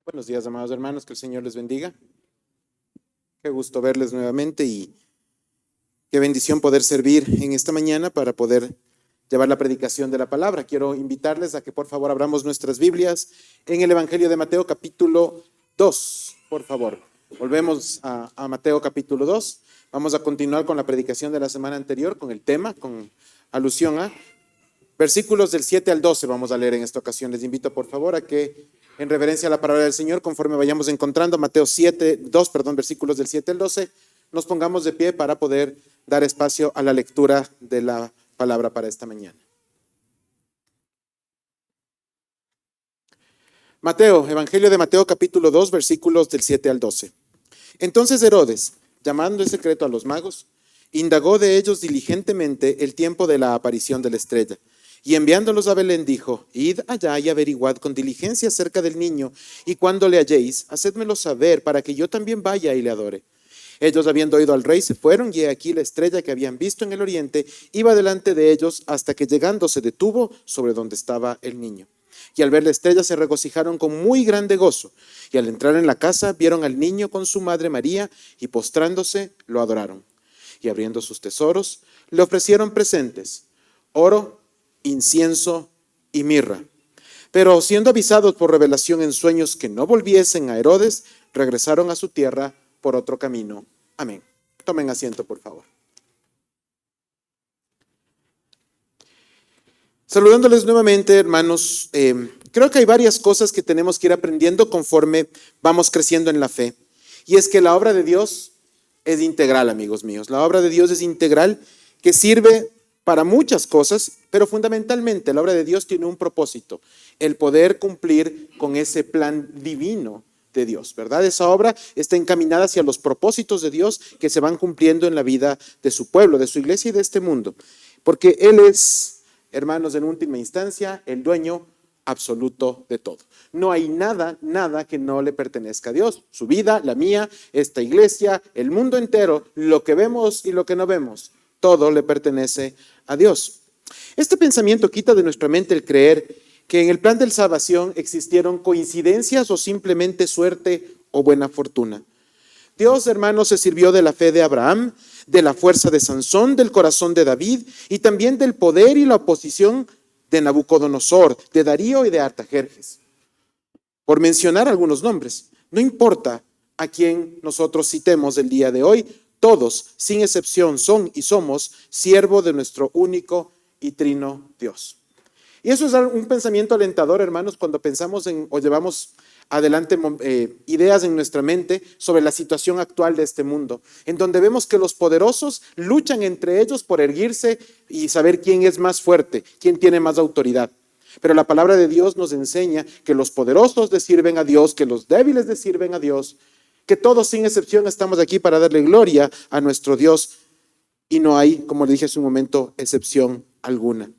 Buenos días, amados hermanos, que el Señor les bendiga. Qué gusto verles nuevamente y qué bendición poder servir en esta mañana para poder llevar la predicación de la palabra. Quiero invitarles a que por favor abramos nuestras Biblias en el Evangelio de Mateo capítulo 2, por favor. Volvemos a Mateo capítulo 2. Vamos a continuar con la predicación de la semana anterior, con el tema, con alusión a versículos del 7 al 12 vamos a leer en esta ocasión. Les invito por favor a que en reverencia a la palabra del Señor, conforme vayamos encontrando Mateo 2, versículos del 7 al 12, nos pongamos de pie para poder dar espacio a la lectura de la palabra para esta mañana. Mateo, Evangelio de Mateo capítulo 2, versículos del 7 al 12. Entonces Herodes, llamando en secreto a los magos, indagó de ellos diligentemente el tiempo de la aparición de la estrella. Y enviándolos a Belén dijo: id allá y averiguad con diligencia acerca del niño, y cuando le halléis, hacedmelo saber para que yo también vaya y le adore. Ellos, habiendo oído al rey, se fueron, y he aquí la estrella que habían visto en el oriente iba delante de ellos, hasta que llegando se detuvo sobre donde estaba el niño. Y al ver la estrella se regocijaron con muy grande gozo, y al entrar en la casa vieron al niño con su madre María, y postrándose lo adoraron. Y abriendo sus tesoros, le ofrecieron presentes: oro, incienso y mirra. Pero siendo avisados por revelación en sueños que no volviesen a Herodes, regresaron a su tierra por otro camino. Amén. Tomen asiento, por favor. Saludándoles nuevamente, hermanos. Creo que hay varias cosas que tenemos que ir aprendiendo conforme vamos creciendo en la fe. Y es que la obra de Dios es integral, amigos míos. La obra de Dios es integral, que sirve para muchas cosas, pero fundamentalmente la obra de Dios tiene un propósito: el poder cumplir con ese plan divino de Dios, ¿verdad? Esa obra está encaminada hacia los propósitos de Dios que se van cumpliendo en la vida de su pueblo, de su iglesia y de este mundo. Porque Él es, hermanos, en última instancia, el dueño absoluto de todo. No hay nada que no le pertenezca a Dios. Su vida, la mía, esta iglesia, el mundo entero, lo que vemos y lo que no vemos, todo le pertenece a Dios. Este pensamiento quita de nuestra mente el creer que en el plan de salvación existieron coincidencias o simplemente suerte o buena fortuna. Dios, hermanos, se sirvió de la fe de Abraham, de la fuerza de Sansón, del corazón de David y también del poder y la oposición de Nabucodonosor, de Darío y de Artajerjes, por mencionar algunos nombres. No importa a quién nosotros citemos el día de hoy, todos, sin excepción, son y somos siervos de nuestro único y trino Dios. Y eso es un pensamiento alentador, hermanos, cuando pensamos en o llevamos adelante ideas en nuestra mente sobre la situación actual de este mundo, en donde vemos que los poderosos luchan entre ellos por erguirse y saber quién es más fuerte, quién tiene más autoridad. Pero la palabra de Dios nos enseña que los poderosos le sirven a Dios, que los débiles le sirven a Dios, que todos sin excepción estamos aquí para darle gloria a nuestro Dios, y no hay, como le dije hace un momento, excepción alguna.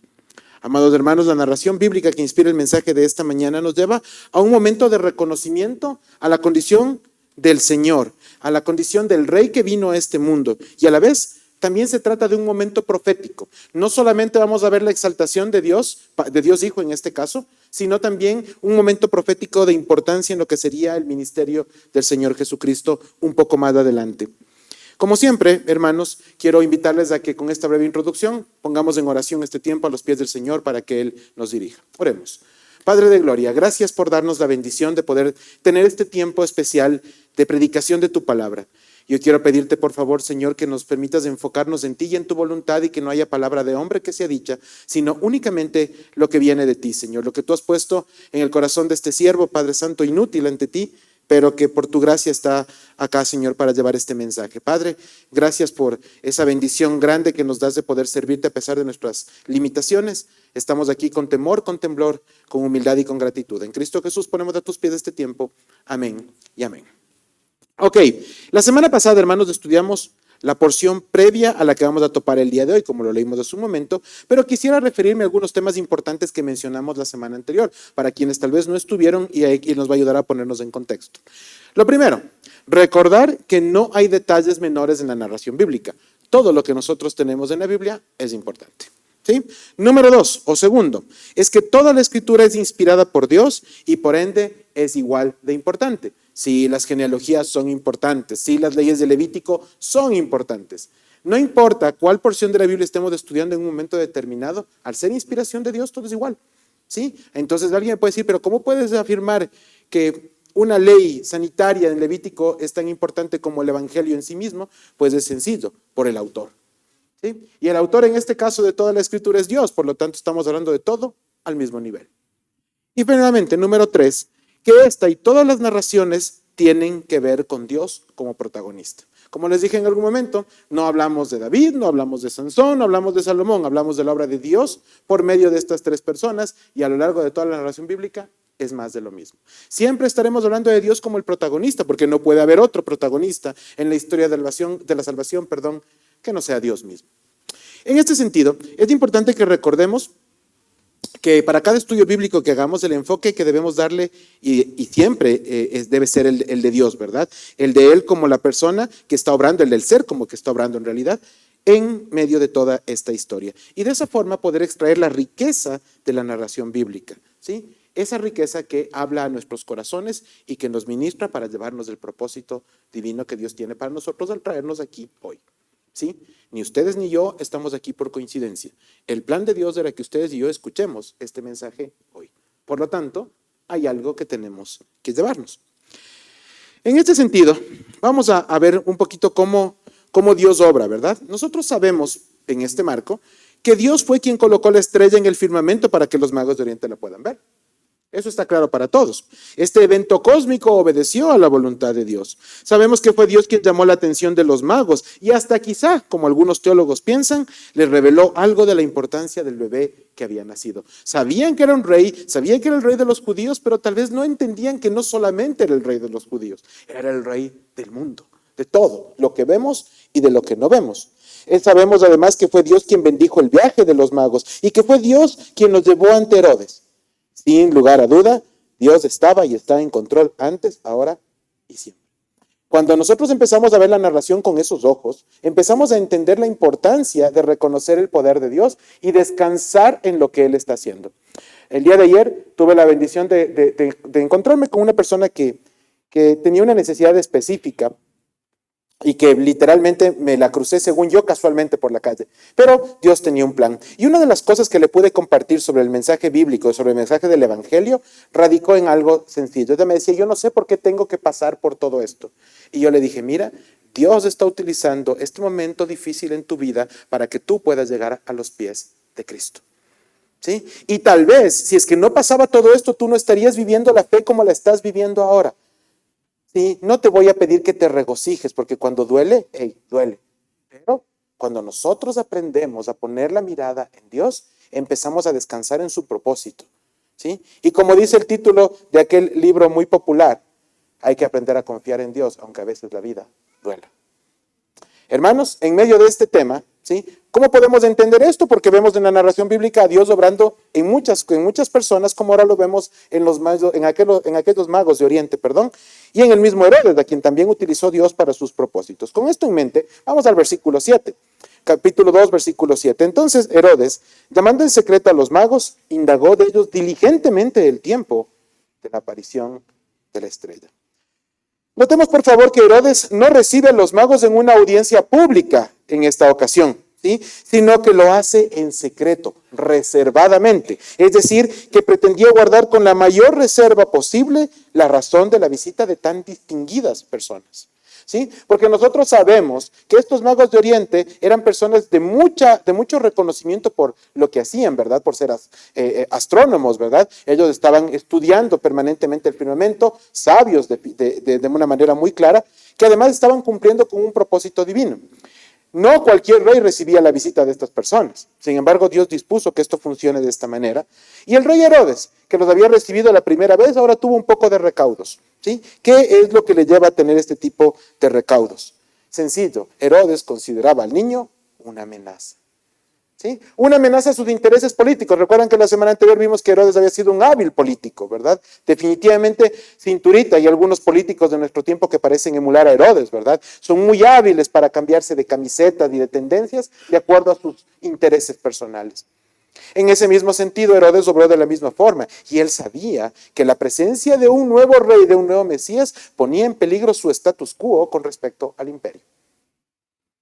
Amados hermanos, la narración bíblica que inspira el mensaje de esta mañana nos lleva a un momento de reconocimiento a la condición del Señor, a la condición del Rey que vino a este mundo, y a la vez también se trata de un momento profético. No solamente vamos a ver la exaltación de Dios Hijo en este caso, sino también un momento profético de importancia en lo que sería el ministerio del Señor Jesucristo un poco más adelante. Como siempre, hermanos, quiero invitarles a que con esta breve introducción pongamos en oración este tiempo a los pies del Señor para que Él nos dirija. Oremos. Padre de gloria, gracias por darnos la bendición de poder tener este tiempo especial de predicación de tu palabra. Yo quiero pedirte, por favor, Señor, que nos permitas enfocarnos en ti y en tu voluntad, y que no haya palabra de hombre que sea dicha, sino únicamente lo que viene de ti, Señor. Lo que tú has puesto en el corazón de este siervo, Padre Santo, inútil ante ti, pero que por tu gracia está acá, Señor, para llevar este mensaje. Padre, gracias por esa bendición grande que nos das de poder servirte a pesar de nuestras limitaciones. Estamos aquí con temor, con temblor, con humildad y con gratitud. En Cristo Jesús ponemos a tus pies este tiempo. Amén y amén. Ok, la semana pasada, hermanos, estudiamos la porción previa a la que vamos a topar el día de hoy, como lo leímos hace un momento, pero quisiera referirme a algunos temas importantes que mencionamos la semana anterior, para quienes tal vez no estuvieron, y nos va a ayudar a ponernos en contexto. Lo primero, recordar que no hay detalles menores en la narración bíblica. Todo lo que nosotros tenemos en la Biblia es importante. ¿Sí? Número 2, o segundo, es que toda la escritura es inspirada por Dios y por ende es igual de importante. Sí, las genealogías son importantes, sí, las leyes de Levítico son importantes. No importa cuál porción de la Biblia estemos estudiando en un momento determinado, al ser inspiración de Dios, todo es igual. ¿Sí? Entonces alguien me puede decir, pero ¿cómo puedes afirmar que una ley sanitaria en Levítico es tan importante como el Evangelio en sí mismo? Pues es sencillo, por el autor. ¿Sí? Y el autor en este caso de toda la Escritura es Dios, por lo tanto estamos hablando de todo al mismo nivel. Y finalmente, número 3, que esta y todas las narraciones tienen que ver con Dios como protagonista. Como les dije en algún momento, no hablamos de David, no hablamos de Sansón, no hablamos de Salomón, hablamos de la obra de Dios por medio de estas 3 personas y a lo largo de toda la narración bíblica es más de lo mismo. Siempre estaremos hablando de Dios como el protagonista, porque no puede haber otro protagonista en la historia de la salvación, que no sea Dios mismo. En este sentido, es importante que recordemos que para cada estudio bíblico que hagamos, el enfoque que debemos darle, y siempre debe ser el de Dios, ¿verdad? El de Él como la persona que está obrando, el del ser como que está obrando en realidad, en medio de toda esta historia. Y de esa forma poder extraer la riqueza de la narración bíblica, ¿sí? Esa riqueza que habla a nuestros corazones y que nos ministra para llevarnos del propósito divino que Dios tiene para nosotros al traernos aquí hoy. ¿Sí? Ni ustedes ni yo estamos aquí por coincidencia. El plan de Dios era que ustedes y yo escuchemos este mensaje hoy. Por lo tanto, hay algo que tenemos que llevarnos. En este sentido, vamos a ver un poquito cómo Dios obra, ¿verdad? Nosotros sabemos en este marco que Dios fue quien colocó la estrella en el firmamento para que los magos de Oriente la puedan ver. Eso está claro para todos. Este evento cósmico obedeció a la voluntad de Dios. Sabemos que fue Dios quien llamó la atención de los magos y hasta quizá, como algunos teólogos piensan, les reveló algo de la importancia del bebé que había nacido. Sabían que era un rey, sabían que era el rey de los judíos, pero tal vez no entendían que no solamente era el rey de los judíos, era el rey del mundo, de todo, lo que vemos y de lo que no vemos. Sabemos además que fue Dios quien bendijo el viaje de los magos y que fue Dios quien los llevó ante Herodes. Sin lugar a duda, Dios estaba y está en control antes, ahora y siempre. Cuando nosotros empezamos a ver la narración con esos ojos, empezamos a entender la importancia de reconocer el poder de Dios y descansar en lo que Él está haciendo. El día de ayer tuve la bendición de encontrarme con una persona que tenía una necesidad específica y que literalmente me la crucé, según yo, casualmente por la calle. Pero Dios tenía un plan. Y una de las cosas que le pude compartir sobre el mensaje bíblico, sobre el mensaje del Evangelio, radicó en algo sencillo. Ella me decía, yo no sé por qué tengo que pasar por todo esto. Y yo le dije, mira, Dios está utilizando este momento difícil en tu vida para que tú puedas llegar a los pies de Cristo. ¿Sí? Y tal vez, si es que no pasaba todo esto, tú no estarías viviendo la fe como la estás viviendo ahora. Sí, no te voy a pedir que te regocijes, porque cuando duele, duele. Pero cuando nosotros aprendemos a poner la mirada en Dios, empezamos a descansar en su propósito. ¿Sí? Y como dice el título de aquel libro muy popular, hay que aprender a confiar en Dios, aunque a veces la vida duela. Hermanos, en medio de este tema, ¿sí? ¿Cómo podemos entender esto? Porque vemos en la narración bíblica a Dios obrando en muchas personas, como ahora lo vemos en aquellos magos de Oriente, y en el mismo Herodes, a quien también utilizó Dios para sus propósitos. Con esto en mente, vamos al versículo 7, capítulo 2, versículo 7. Entonces Herodes, llamando en secreto a los magos, indagó de ellos diligentemente el tiempo de la aparición de la estrella. Notemos por favor que Herodes no recibe a los magos en una audiencia pública en esta ocasión, ¿sí? Sino que lo hace en secreto, reservadamente. Es decir, que pretendía guardar con la mayor reserva posible la razón de la visita de tan distinguidas personas. ¿Sí? Porque nosotros sabemos que estos magos de Oriente eran personas de mucho reconocimiento por lo que hacían, ¿verdad? Por ser astrónomos, ¿verdad? Ellos estaban estudiando permanentemente el firmamento, sabios de una manera muy clara, que además estaban cumpliendo con un propósito divino. No cualquier rey recibía la visita de estas personas. Sin embargo, Dios dispuso que esto funcione de esta manera. Y el rey Herodes, que los había recibido la primera vez, ahora tuvo un poco de recaudos. ¿Sí? ¿Qué es lo que le lleva a tener este tipo de recaudos? Sencillo, Herodes consideraba al niño una amenaza. ¿Sí? Una amenaza a sus intereses políticos. Recuerdan que la semana anterior vimos que Herodes había sido un hábil político, ¿verdad? Definitivamente cinturita y algunos políticos de nuestro tiempo que parecen emular a Herodes, ¿verdad? Son muy hábiles para cambiarse de camisetas y de tendencias de acuerdo a sus intereses personales. En ese mismo sentido, Herodes obró de la misma forma, y él sabía que la presencia de un nuevo rey, de un nuevo Mesías, ponía en peligro su status quo con respecto al imperio.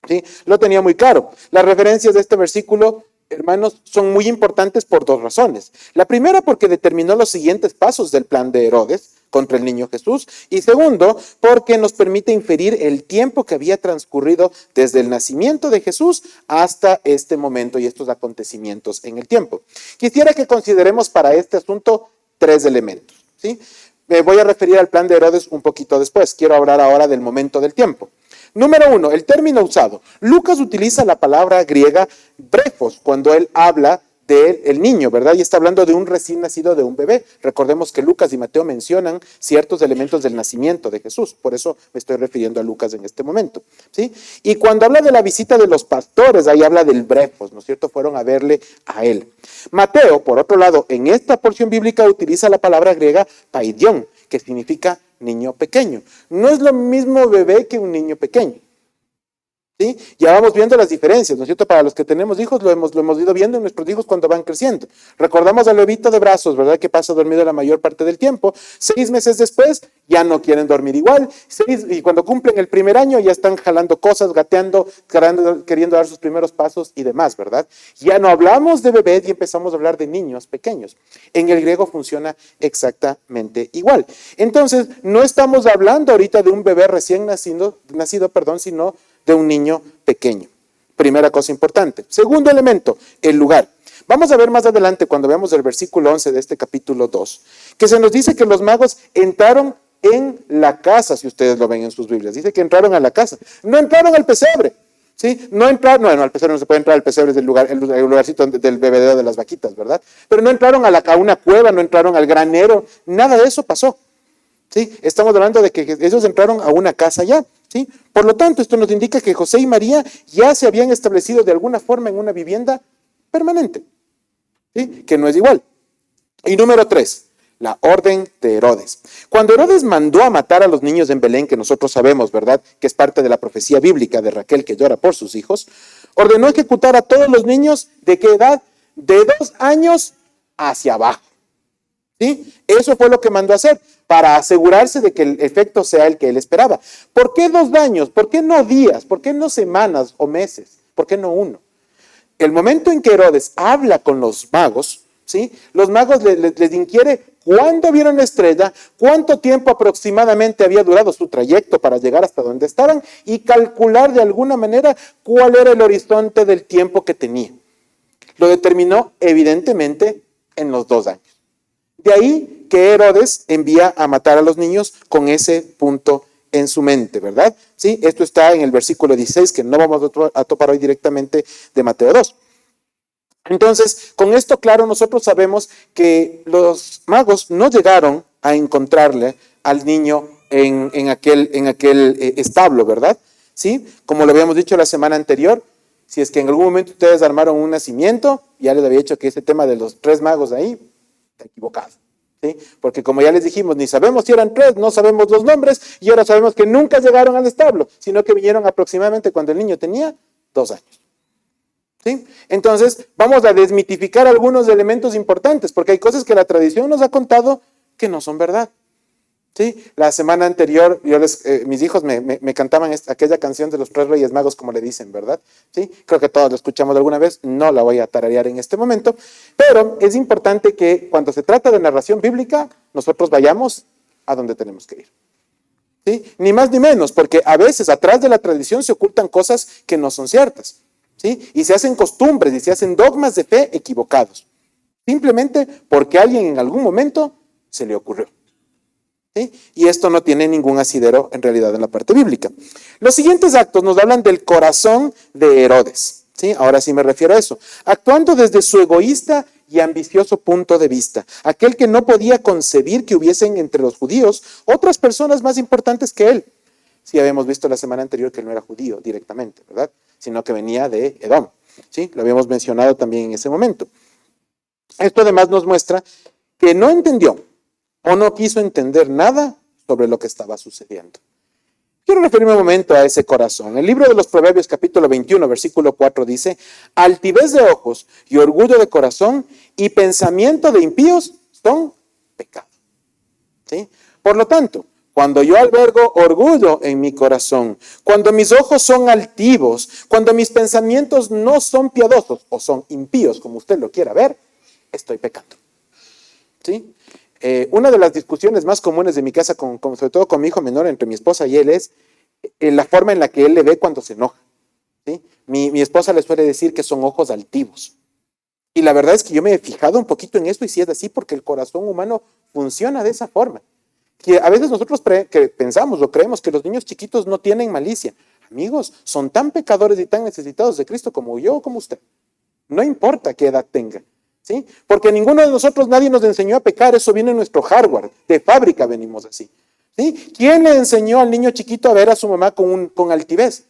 ¿Sí? Lo tenía muy claro. Las referencias de este versículo, hermanos, son muy importantes por dos razones. La primera, porque determinó los siguientes pasos del plan de Herodes contra el niño Jesús, y segundo, porque nos permite inferir el tiempo que había transcurrido desde el nacimiento de Jesús hasta este momento y estos acontecimientos en el tiempo. Quisiera que consideremos para este asunto tres elementos, ¿sí? Me voy a referir al plan de Herodes un poquito después. Quiero hablar ahora del momento del tiempo. Número uno, el término usado. Lucas utiliza la palabra griega brefos cuando él habla del niño, ¿verdad? Y está hablando de un recién nacido, de un bebé. Recordemos que Lucas y Mateo mencionan ciertos elementos del nacimiento de Jesús. Por eso me estoy refiriendo a Lucas en este momento, ¿sí? Y cuando habla de la visita de los pastores, ahí habla del brefos, ¿no es cierto? Fueron a verle a él. Mateo, por otro lado, en esta porción bíblica utiliza la palabra griega paidión, que significa niño pequeño. No es lo mismo bebé que un niño pequeño. ¿Sí? Ya vamos viendo las diferencias, ¿no es cierto? Para los que tenemos hijos, lo hemos ido viendo en nuestros hijos cuando van creciendo. Recordamos al bebito de brazos, ¿verdad? Que pasa dormido la mayor parte del tiempo. 6 meses después, ya no quieren dormir igual. Y cuando cumplen el primer año, ya están jalando cosas, gateando, queriendo dar sus primeros pasos y demás, ¿verdad? Ya no hablamos de bebés y empezamos a hablar de niños pequeños. En el griego funciona exactamente igual. Entonces, no estamos hablando ahorita de un bebé recién nacido, sino de un niño pequeño. Primera cosa importante. Segundo elemento, el lugar. Vamos a ver más adelante cuando veamos el versículo 11 de este capítulo 2, que se nos dice que los magos entraron en la casa, si ustedes lo ven en sus Biblias. Dice que entraron a la casa. No entraron al pesebre. ¿Sí? No entraron, no, al pesebre no se puede entrar, al pesebre es el lugarcito del bebedero de las vaquitas, ¿verdad? Pero no entraron a una cueva, no entraron al granero, nada de eso pasó. ¿Sí? Estamos hablando de que ellos entraron a una casa ya, ¿sí? Por lo tanto, esto nos indica que José y María ya se habían establecido de alguna forma en una vivienda permanente, ¿sí? Que no es igual. Y número 3, la orden de Herodes. Cuando Herodes mandó a matar a los niños en Belén, que nosotros sabemos, ¿verdad?, que es parte de la profecía bíblica de Raquel que llora por sus hijos, ordenó ejecutar a todos los niños de qué edad, de 2 años hacia abajo. ¿Sí? Eso fue lo que mandó a hacer para asegurarse de que el efecto sea el que él esperaba. ¿Por qué 2 años? ¿Por qué no días? ¿Por qué no semanas o meses? ¿Por qué no 1? El momento en que Herodes habla con los magos, ¿sí? Los magos les inquiere cuándo vieron la estrella, cuánto tiempo aproximadamente había durado su trayecto para llegar hasta donde estaban y calcular de alguna manera cuál era el horizonte del tiempo que tenía. Lo determinó evidentemente en los 2 años. De ahí que Herodes envía a matar a los niños con ese punto en su mente, ¿verdad? Sí, esto está en el versículo 16, que no vamos a topar hoy directamente de Mateo 2. Entonces, con esto claro, nosotros sabemos que los magos no llegaron a encontrarle al niño en aquel establo, ¿verdad? Sí, como lo habíamos dicho la semana anterior, si es que en algún momento ustedes armaron un nacimiento, ya les había dicho que ese tema de los 3 magos ahí, está equivocado, ¿sí? Porque como ya les dijimos, ni sabemos si eran 3, no sabemos los nombres, y ahora sabemos que nunca llegaron al establo, sino que vinieron aproximadamente cuando el niño tenía 2 años. ¿Sí? Entonces, vamos a desmitificar algunos elementos importantes, porque hay cosas que la tradición nos ha contado que no son verdad. ¿Sí? La semana anterior, mis hijos me cantaban aquella canción de los 3 Reyes Magos, como le dicen, ¿verdad? ¿Sí? Creo que todos la escuchamos alguna vez, no la voy a tararear en este momento, pero es importante que cuando se trata de narración bíblica, nosotros vayamos a donde tenemos que ir. ¿Sí? Ni más ni menos, porque a veces atrás de la tradición se ocultan cosas que no son ciertas, ¿sí? Y se hacen costumbres y se hacen dogmas de fe equivocados, simplemente porque a alguien en algún momento se le ocurrió. ¿Sí? Y esto no tiene ningún asidero en realidad en la parte bíblica. Los siguientes actos nos hablan del corazón de Herodes. ¿Sí? Ahora sí me refiero a eso. Actuando desde su egoísta y ambicioso punto de vista. Aquel que no podía concebir que hubiesen entre los judíos otras personas más importantes que él. Sí, habíamos visto la semana anterior que él no era judío directamente, ¿verdad? Sino que venía de Edom. ¿Sí? Lo habíamos mencionado también en ese momento. Esto además nos muestra que no entendió o no quiso entender nada sobre lo que estaba sucediendo. quiero referirme un momento a ese corazón. El libro de los Proverbios, capítulo 21, versículo 4 dice: altivez de ojos y orgullo de corazón y pensamiento de impíos son pecado. ¿Sí? Por lo tanto, cuando yo albergo orgullo en mi corazón, cuando mis ojos son altivos, cuando mis pensamientos no son piadosos o son impíos, como usted lo quiera ver, estoy pecando. ¿Sí? Una de las discusiones más comunes de mi casa, sobre todo con mi hijo menor, entre mi esposa y él, es la forma en la que él le ve cuando se enoja. ¿Sí? Mi esposa le suele decir que son ojos altivos. Y la verdad es que yo me he fijado un poquito en esto y sí es así porque el corazón humano funciona de esa forma. Que a veces nosotros que pensamos o creemos que los niños chiquitos no tienen malicia. Amigos, son tan pecadores y tan necesitados de Cristo como yo o como usted. No importa qué edad tenga. ¿Sí? Porque ninguno de nosotros, nadie nos enseñó a pecar, eso viene en nuestro hardware, de fábrica venimos así. ¿Sí? ¿Quién le enseñó al niño chiquito a ver a su mamá con altivez?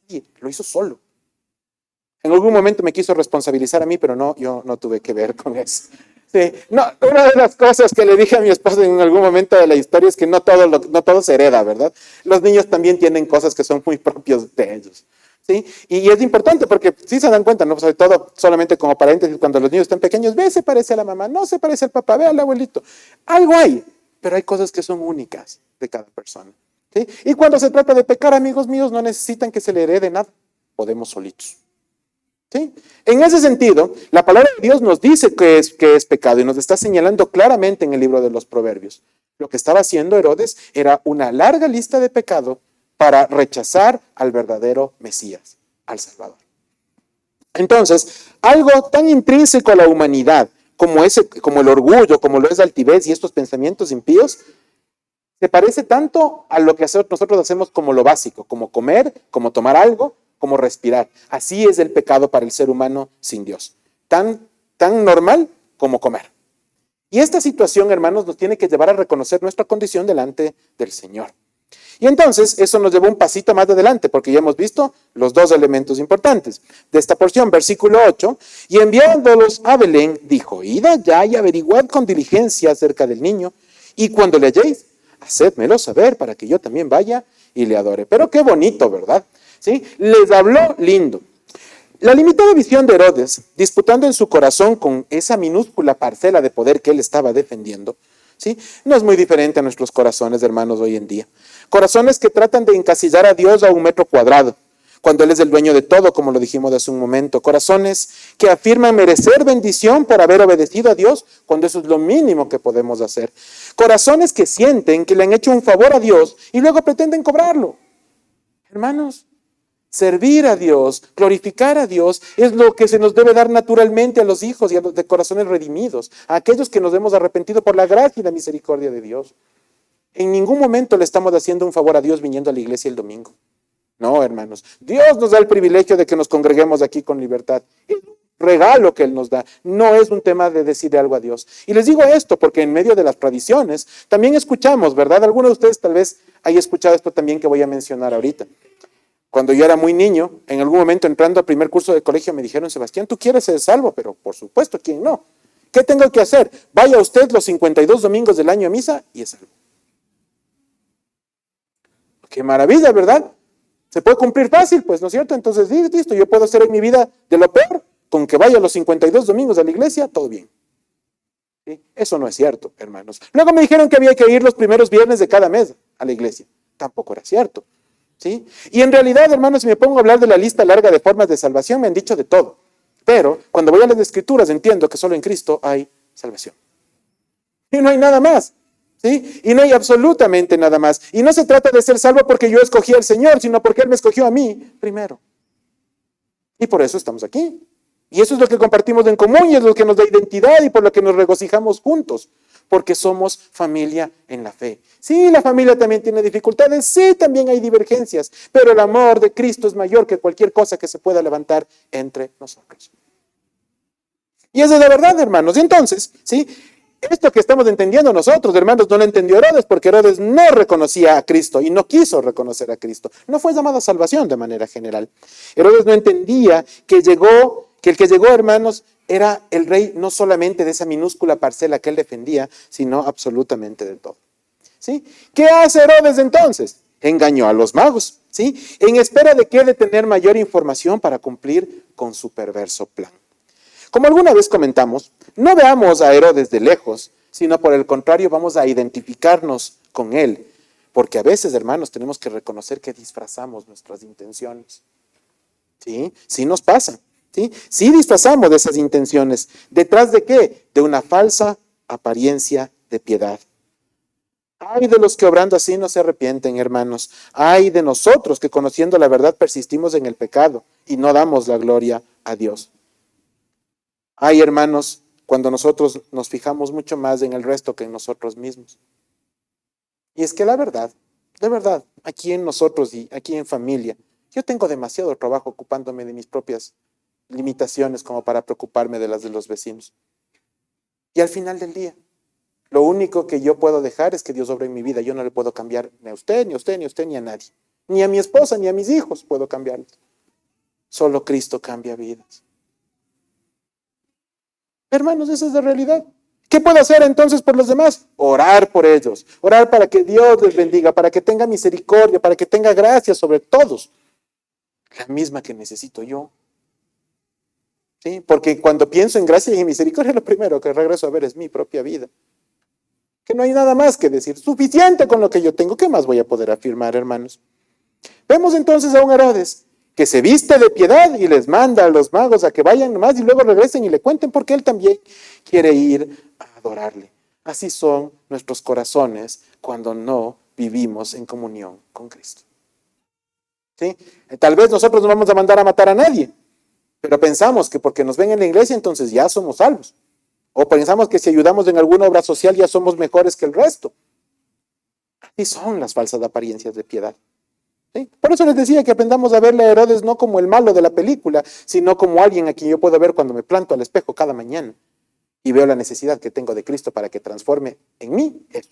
Nadie, lo hizo solo. En algún momento me quiso responsabilizar a mí, pero no, yo no tuve que ver con eso. Sí, no, una de las cosas que le dije a mi esposa en algún momento de la historia es que no todo se hereda, ¿verdad? Los niños también tienen cosas que son muy propios de ellos. ¿Sí? Y es importante porque sí se dan cuenta, ¿no? Sobre todo, solamente como paréntesis, cuando los niños están pequeños, ve, se parece a la mamá, no se parece al papá, ve al abuelito. Algo hay, pero hay cosas que son únicas de cada persona. ¿Sí? Y cuando se trata de pecar, amigos míos, no necesitan que se le herede nada, podemos solitos. ¿Sí? En ese sentido, la palabra de Dios nos dice que es pecado y nos está señalando claramente en el libro de los Proverbios. Lo que estaba haciendo Herodes era una larga lista de pecado para rechazar al verdadero Mesías, al Salvador. Entonces, algo tan intrínseco a la humanidad como el orgullo, como lo es la altivez y estos pensamientos impíos, se parece tanto a lo que nosotros hacemos como lo básico, como comer, como tomar algo, como respirar. Así es el pecado para el ser humano sin Dios. Tan normal como comer. Y esta situación, hermanos, nos tiene que llevar a reconocer nuestra condición delante del Señor. Y entonces eso nos llevó un pasito más adelante, porque ya hemos visto los dos elementos importantes de esta porción, versículo 8, y enviándolos a Belén, dijo: id allá y averiguad con diligencia acerca del niño, y cuando le halléis, hacedmelo saber para que yo también vaya y le adore. Pero qué bonito, ¿verdad? ¿Sí? Les habló lindo. La limitada visión de Herodes, disputando en su corazón con esa minúscula parcela de poder que él estaba defendiendo, ¿sí? No es muy diferente a nuestros corazones, hermanos, hoy en día. Corazones que tratan de encasillar a Dios a un metro cuadrado, cuando Él es el dueño de todo, como lo dijimos hace un momento. Corazones que afirman merecer bendición por haber obedecido a Dios, cuando eso es lo mínimo que podemos hacer. Corazones que sienten que le han hecho un favor a Dios y luego pretenden cobrarlo. Hermanos, servir a Dios, glorificar a Dios, es lo que se nos debe dar naturalmente a los hijos y a los de corazones redimidos, a aquellos que nos hemos arrepentido por la gracia y la misericordia de Dios. En ningún momento le estamos haciendo un favor a Dios viniendo a la iglesia el domingo. No, hermanos. Dios nos da el privilegio de que nos congreguemos aquí con libertad. Es un regalo que Él nos da. No es un tema de decirle algo a Dios. Y les digo esto porque en medio de las tradiciones también escuchamos, ¿verdad? Algunos de ustedes tal vez hayan escuchado esto también que voy a mencionar ahorita. Cuando yo era muy niño, en algún momento entrando al primer curso de colegio me dijeron: Sebastián, tú quieres ser salvo, pero por supuesto, ¿quién no? ¿Qué tengo que hacer? Vaya usted los 52 domingos del año a misa y es salvo. Qué maravilla, ¿verdad? Se puede cumplir fácil, pues, ¿no es cierto? Entonces, listo, yo puedo hacer en mi vida de lo peor, con que vaya los 52 domingos a la iglesia, todo bien. ¿Sí? Eso no es cierto, hermanos. Luego me dijeron que había que ir los primeros viernes de cada mes a la iglesia. Tampoco era cierto. ¿Sí? Y en realidad, hermanos, si me pongo a hablar de la lista larga de formas de salvación, me han dicho de todo. Pero cuando voy a las Escrituras entiendo que solo en Cristo hay salvación. Y no hay nada más. ¿Sí? Y no hay absolutamente nada más. Y no se trata de ser salvo porque yo escogí al Señor, sino porque Él me escogió a mí primero. Y por eso estamos aquí. Y eso es lo que compartimos en común y es lo que nos da identidad y por lo que nos regocijamos juntos. Porque somos familia en la fe. Sí, la familia también tiene dificultades, sí, también hay divergencias, pero el amor de Cristo es mayor que cualquier cosa que se pueda levantar entre nosotros. Y eso es de verdad, hermanos. Y entonces, ¿sí? Esto que estamos entendiendo nosotros, hermanos, no lo entendió Herodes porque Herodes no reconocía a Cristo y no quiso reconocer a Cristo. No fue llamado a salvación de manera general. Herodes no entendía que el que llegó, hermanos, era el rey no solamente de esa minúscula parcela que él defendía, sino absolutamente de todo. ¿Sí? ¿Qué hace Herodes entonces? engañó a los magos, ¿sí? ¿En espera de qué? De tener mayor información para cumplir con su perverso plan. Como alguna vez comentamos, no veamos a Herodes de lejos, sino por el contrario vamos a identificarnos con él, porque a veces, hermanos, tenemos que reconocer que disfrazamos nuestras intenciones. ¿Sí? Sí nos pasa, ¿sí? Sí disfrazamos de esas intenciones. ¿Detrás de qué? De una falsa apariencia de piedad. Ay de los que obrando así no se arrepienten, hermanos. Ay de nosotros que conociendo la verdad persistimos en el pecado y no damos la gloria a Dios. Ay, hermanos, cuando nosotros nos fijamos mucho más en el resto que en nosotros mismos. Y es que la verdad, de verdad, aquí en nosotros y aquí en familia, yo tengo demasiado trabajo ocupándome de mis propias limitaciones como para preocuparme de las de los vecinos. Y al final del día, lo único que yo puedo dejar es que Dios obre en mi vida. Yo no le puedo cambiar ni a usted, ni a usted, ni a usted, ni a nadie. Ni a mi esposa, ni a mis hijos puedo cambiarlos. Solo Cristo cambia vidas. Hermanos, esa es la realidad. ¿Qué puedo hacer entonces por los demás? Orar por ellos. Orar para que Dios les bendiga, para que tenga misericordia, para que tenga gracia sobre todos. La misma que necesito yo. ¿Sí? Porque cuando pienso en gracia y en misericordia, lo primero que regreso a ver es mi propia vida. Que no hay nada más que decir. Suficiente con lo que yo tengo. ¿Qué más voy a poder afirmar, hermanos? Vemos entonces a un Herodes que se viste de piedad y les manda a los magos a que vayan nomás y luego regresen y le cuenten porque él también quiere ir a adorarle. Así son nuestros corazones cuando no vivimos en comunión con Cristo. ¿Sí? Tal vez nosotros no vamos a mandar a matar a nadie, pero pensamos que porque nos ven en la iglesia entonces ya somos salvos. O pensamos que si ayudamos en alguna obra social ya somos mejores que el resto. Así son las falsas apariencias de piedad. ¿Sí? Por eso les decía que aprendamos a verle a Herodes no como el malo de la película, sino como alguien a quien yo puedo ver cuando me planto al espejo cada mañana y veo la necesidad que tengo de Cristo para que transforme en mí eso.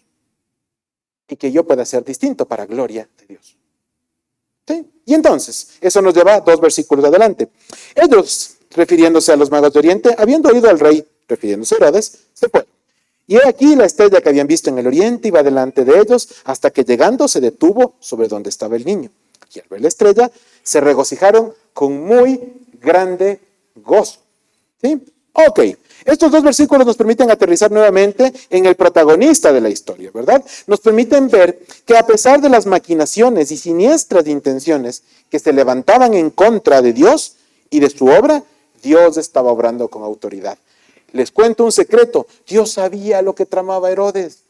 Y que yo pueda ser distinto para gloria de Dios. ¿Sí? Y entonces, eso nos lleva a 2 versículos adelante. Ellos, refiriéndose a los magos de Oriente, habiendo oído al rey, refiriéndose a Herodes, se fueron. Y he aquí la estrella que habían visto en el oriente iba delante de ellos hasta que llegando se detuvo sobre donde estaba el niño. Y al ver la estrella se regocijaron con muy grande gozo. ¿Sí? Ok, estos 2 versículos nos permiten aterrizar nuevamente en el protagonista de la historia, ¿verdad? Nos permiten ver que a pesar de las maquinaciones y siniestras intenciones que se levantaban en contra de Dios y de su obra, Dios estaba obrando con autoridad. Les cuento un secreto, Dios sabía lo que tramaba Herodes.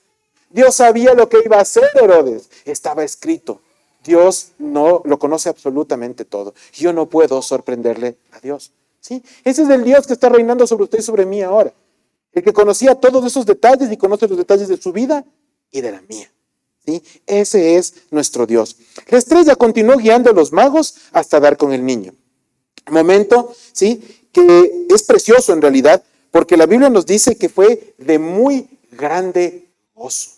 Dios sabía lo que iba a hacer Herodes. Estaba escrito. Dios no lo conoce absolutamente todo. Yo no puedo sorprenderle a Dios. ¿Sí? Ese es el Dios que está reinando sobre usted y sobre mí ahora. El que conocía todos esos detalles y conoce los detalles de su vida y de la mía. ¿Sí? Ese es nuestro Dios. La estrella continuó guiando a los magos hasta dar con el niño. Momento, ¿sí? Que es precioso en realidad, porque la Biblia nos dice que fue de muy grande gozo.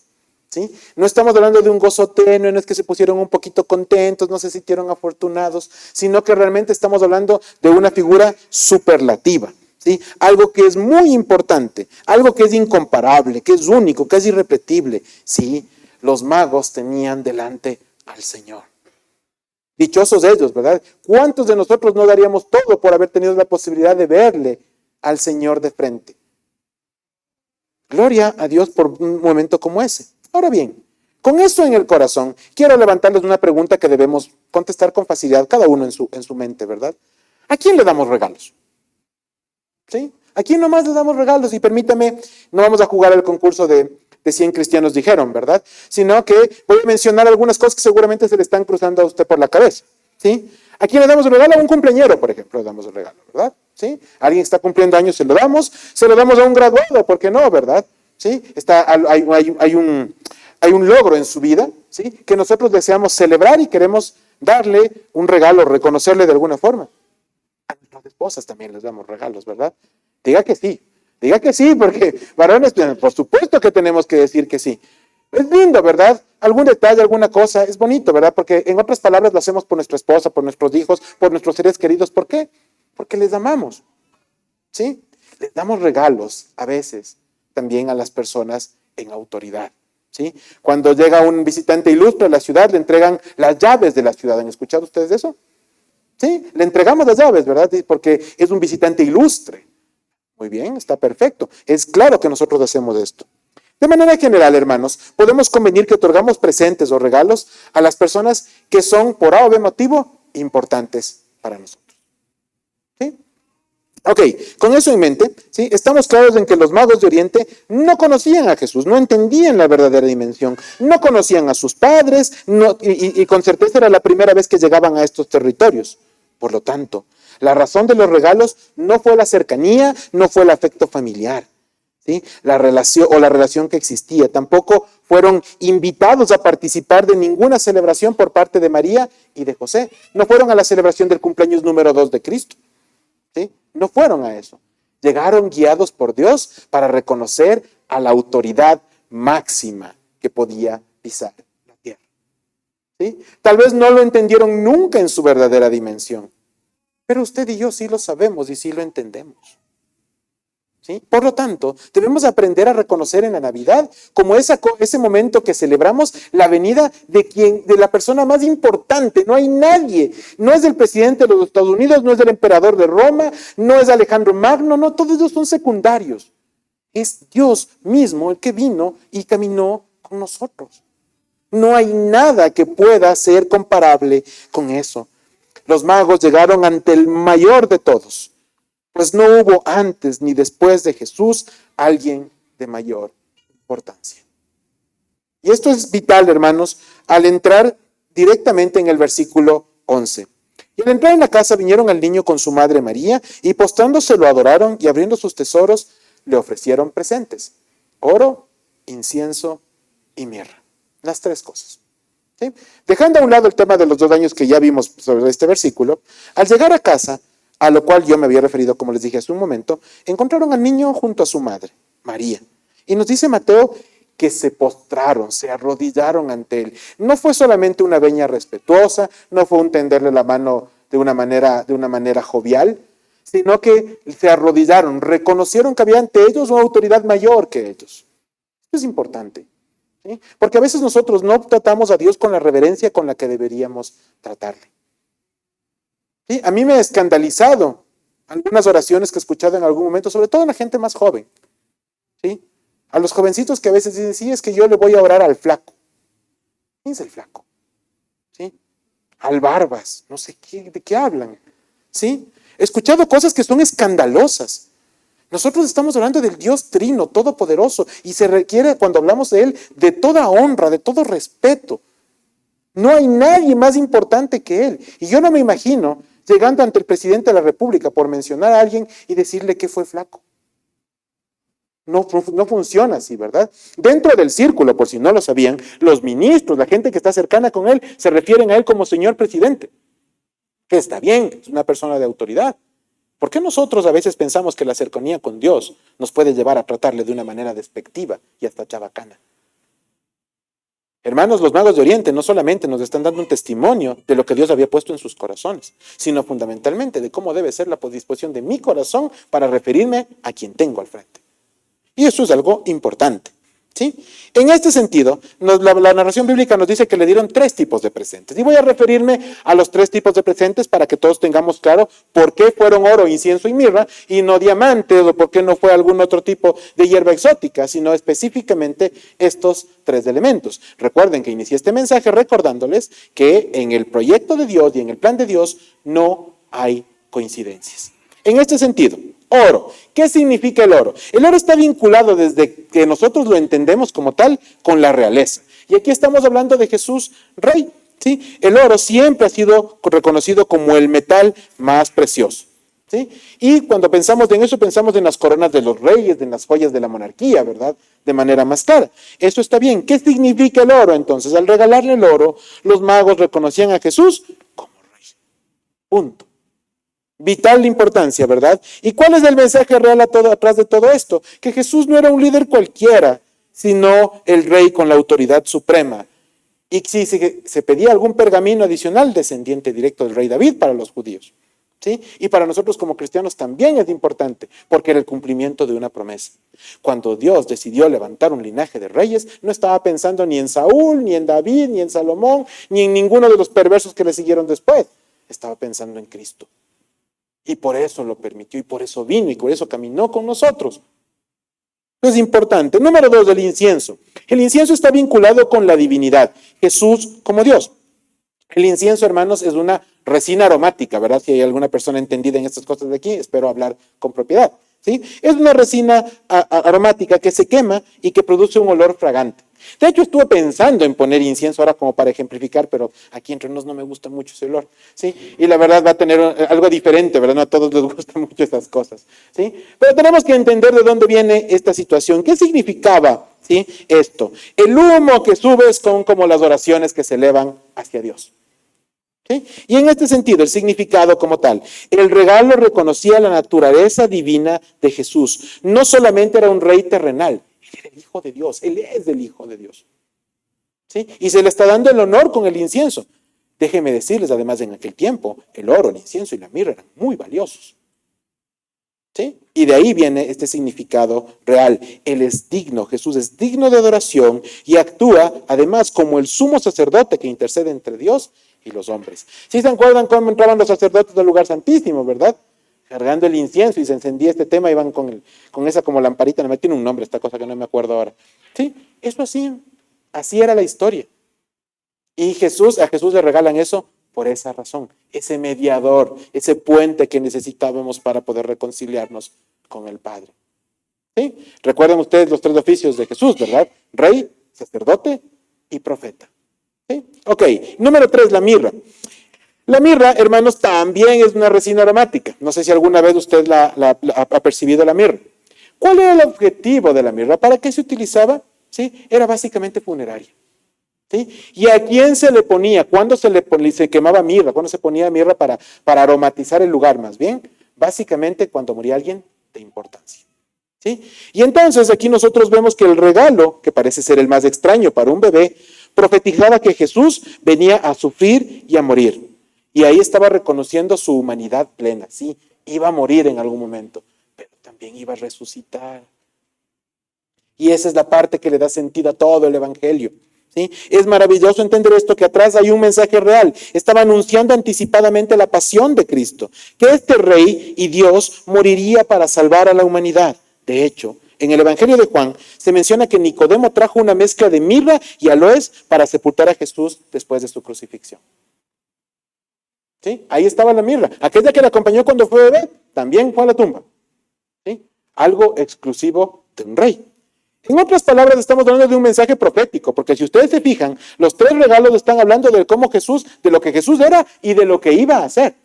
¿Sí? No estamos hablando de un gozo tenue, no es que se pusieron un poquito contentos, no se sintieron afortunados, sino que realmente estamos hablando de una figura superlativa. ¿Sí? Algo que es muy importante, algo que es incomparable, que es único, que es irrepetible. ¿Sí? Los magos tenían delante al Señor. Dichosos ellos, ¿verdad? ¿Cuántos de nosotros no daríamos todo por haber tenido la posibilidad de verle al Señor de frente? Gloria a Dios por un momento como ese. Ahora bien, con eso en el corazón, quiero levantarles una pregunta que debemos contestar con facilidad, cada uno en su mente, ¿verdad? ¿A quién le damos regalos? ¿Sí? ¿A quién nomás le damos regalos? Y permítame, no vamos a jugar el concurso de 100 cristianos dijeron, ¿verdad? Sino que voy a mencionar algunas cosas que seguramente se le están cruzando a usted por la cabeza, ¿sí? ¿A quién le damos el regalo? A un cumpleañero, por ejemplo, le damos el regalo, ¿verdad? ¿Sí? Alguien está cumpliendo años, se lo damos a un graduado, ¿por qué no, verdad? ¿Sí? Hay un logro en su vida, ¿sí? Que nosotros deseamos celebrar y queremos darle un regalo, reconocerle de alguna forma. A nuestras esposas también les damos regalos, ¿verdad? Diga que sí, porque varones, por supuesto que tenemos que decir que sí. Es lindo, ¿verdad? Algún detalle, alguna cosa, es bonito, ¿verdad? Porque en otras palabras lo hacemos por nuestra esposa, por nuestros hijos, por nuestros seres queridos. ¿Por qué? Porque les amamos, ¿sí? Les damos regalos a veces también a las personas en autoridad, ¿sí? Cuando llega un visitante ilustre a la ciudad, le entregan las llaves de la ciudad. ¿Han escuchado ustedes eso? Sí, le entregamos las llaves, ¿verdad? Porque es un visitante ilustre. Muy bien, está perfecto. Es claro que nosotros hacemos esto. De manera general, hermanos, podemos convenir que otorgamos presentes o regalos a las personas que son, por A o B motivo, importantes para nosotros. ¿Sí? Ok, con eso en mente, ¿sí? Estamos claros en que los magos de Oriente no conocían a Jesús, no entendían la verdadera dimensión, no conocían a sus padres, y con certeza era la primera vez que llegaban a estos territorios. Por lo tanto, la razón de los regalos no fue la cercanía, no fue el afecto familiar, ¿sí? La relación que existía. Tampoco fueron invitados a participar de ninguna celebración por parte de María y de José. No fueron a la celebración del cumpleaños número 2 de Cristo. ¿Sí? No fueron a eso. Llegaron guiados por Dios para reconocer a la autoridad máxima que podía pisar la tierra. ¿Sí? Tal vez no lo entendieron nunca en su verdadera dimensión, pero usted y yo sí lo sabemos y sí lo entendemos. ¿Sí? Por lo tanto, debemos aprender a reconocer en la Navidad como ese momento que celebramos la venida de la persona más importante. No hay nadie. No es el presidente de los Estados Unidos, no es el emperador de Roma, no es Alejandro Magno, no, todos ellos son secundarios. Es Dios mismo el que vino y caminó con nosotros. No hay nada que pueda ser comparable con eso. Los magos llegaron ante el mayor de todos, pues no hubo antes ni después de Jesús alguien de mayor importancia. Y esto es vital, hermanos, al entrar directamente en el versículo 11. Y al entrar en la casa vinieron al niño con su madre María, y postrándose lo adoraron, y abriendo sus tesoros le ofrecieron presentes: oro, incienso y mirra. Las tres cosas. ¿Sí? Dejando a un lado el tema de los 2 años que ya vimos sobre este versículo, al llegar a casa, a lo cual yo me había referido, como les dije hace un momento, encontraron al niño junto a su madre, María. Y nos dice Mateo que se postraron, se arrodillaron ante él. No fue solamente una veña respetuosa, no fue un tenderle la mano de una manera jovial, sino que se arrodillaron, reconocieron que había ante ellos una autoridad mayor que ellos. Esto es importante, ¿sí? Porque a veces nosotros no tratamos a Dios con la reverencia con la que deberíamos tratarle. ¿Sí? A mí me ha escandalizado algunas oraciones que he escuchado en algún momento, sobre todo en la gente más joven. ¿Sí? A los jovencitos que a veces dicen: sí, es que yo le voy a orar al flaco. ¿Quién es el flaco? ¿Sí? Al Barbas, no sé de qué hablan. ¿Sí? He escuchado cosas que son escandalosas. Nosotros estamos hablando del Dios Trino, Todopoderoso, y se requiere, cuando hablamos de Él, de toda honra, de todo respeto. No hay nadie más importante que Él. Y yo no me imagino llegando ante el presidente de la República por mencionar a alguien y decirle que fue flaco. No funciona así, ¿verdad? Dentro del círculo, por si no lo sabían, los ministros, la gente que está cercana con él, se refieren a él como señor presidente. Que está bien, es una persona de autoridad. ¿Por qué nosotros a veces pensamos que la cercanía con Dios nos puede llevar a tratarle de una manera despectiva y hasta chabacana? Hermanos, los magos de Oriente no solamente nos están dando un testimonio de lo que Dios había puesto en sus corazones, sino fundamentalmente de cómo debe ser la disposición de mi corazón para referirme a quien tengo al frente. Y eso es algo importante, ¿sí? En este sentido, la narración bíblica nos dice que le dieron 3 tipos de presentes. Y voy a referirme a los 3 tipos de presentes para que todos tengamos claro por qué fueron oro, incienso y mirra, y no diamantes, o por qué no fue algún otro tipo de hierba exótica, sino específicamente estos 3 elementos. Recuerden que inicié este mensaje recordándoles que en el proyecto de Dios y en el plan de Dios no hay coincidencias. En este sentido, oro. ¿Qué significa el oro? El oro está vinculado desde que nosotros lo entendemos como tal con la realeza. Y aquí estamos hablando de Jesús Rey. ¿Sí? El oro siempre ha sido reconocido como el metal más precioso. ¿Sí? Y cuando pensamos en eso, pensamos en las coronas de los reyes, en las joyas de la monarquía, ¿verdad? De manera más clara. Eso está bien. ¿Qué significa el oro? Entonces, al regalarle el oro, los magos reconocían a Jesús como rey. Punto. Vital importancia, ¿verdad? ¿Y cuál es el mensaje real atrás de todo esto? Que Jesús no era un líder cualquiera, sino el rey con la autoridad suprema. Y si se pedía algún pergamino adicional, descendiente directo del rey David para los judíos. ¿Sí? Y para nosotros como cristianos también es importante, porque era el cumplimiento de una promesa. Cuando Dios decidió levantar un linaje de reyes, no estaba pensando ni en Saúl, ni en David, ni en Salomón, ni en ninguno de los perversos que le siguieron después. Estaba pensando en Cristo. Y por eso lo permitió, y por eso vino, y por eso caminó con nosotros. Es importante. Número 2, el incienso. El incienso está vinculado con la divinidad. Jesús como Dios. El incienso, hermanos, es una resina aromática, ¿verdad? Si hay alguna persona entendida en estas cosas de aquí, espero hablar con propiedad, ¿sí? Es una resina aromática que se quema y que produce un olor fragante. De hecho, estuve pensando en poner incienso ahora como para ejemplificar, pero aquí entre nos no me gusta mucho ese olor, ¿sí? Y la verdad va a tener algo diferente, ¿verdad? No a todos les gustan mucho esas cosas, ¿sí? Pero tenemos que entender de dónde viene esta situación. ¿Qué significaba, ¿sí? Esto? El humo que sube son como las oraciones que se elevan hacia Dios. ¿Sí? Y en este sentido, el significado como tal, el regalo reconocía la naturaleza divina de Jesús. No solamente era un rey terrenal, él era el Hijo de Dios, él es el Hijo de Dios. ¿Sí? Y se le está dando el honor con el incienso. Déjenme decirles, además, en aquel tiempo, el oro, el incienso y la mirra eran muy valiosos. ¿Sí? Y de ahí viene este significado real. Él es digno, Jesús es digno de adoración y actúa además como el sumo sacerdote que intercede entre Dios y los hombres. ¿Sí se acuerdan cómo entraban los sacerdotes del lugar santísimo, verdad? Cargando el incienso y se encendía este tema, iban con esa como lamparita, no me tiene un nombre esta cosa que no me acuerdo ahora. ¿Sí? Eso así era la historia. Y a Jesús le regalan eso por esa razón, ese mediador, ese puente que necesitábamos para poder reconciliarnos con el Padre. ¿Sí? Recuerden ustedes los 3 oficios de Jesús, ¿verdad? Rey, sacerdote y profeta. ¿Sí? Ok, número 3, la mirra. La mirra, hermanos, también es una resina aromática. No sé si alguna vez usted ha percibido la mirra. ¿Cuál era el objetivo de la mirra? ¿Para qué se utilizaba? ¿Sí? Era básicamente funeraria. ¿Sí? ¿Y a quién se le ponía? ¿Cuándo se quemaba mirra? ¿Cuándo se ponía mirra para aromatizar el lugar más bien? Básicamente cuando moría alguien de importancia. ¿Sí? Y entonces aquí nosotros vemos que el regalo, que parece ser el más extraño para un bebé, profetizaba que Jesús venía a sufrir y a morir. Y ahí estaba reconociendo su humanidad plena. Sí, iba a morir en algún momento, pero también iba a resucitar. Y esa es la parte que le da sentido a todo el evangelio. ¿Sí? Es maravilloso entender esto, que atrás hay un mensaje real. Estaba anunciando anticipadamente la pasión de Cristo, que este rey y Dios moriría para salvar a la humanidad. De hecho, en el Evangelio de Juan se menciona que Nicodemo trajo una mezcla de mirra y aloes para sepultar a Jesús después de su crucifixión. ¿Sí? Ahí estaba la mirra. Aquella que le acompañó cuando fue bebé también fue a la tumba. ¿Sí? Algo exclusivo de un rey. En otras palabras, estamos hablando de un mensaje profético, porque si ustedes se fijan, los 3 regalos están hablando de cómo Jesús, de lo que Jesús era y de lo que iba a hacer.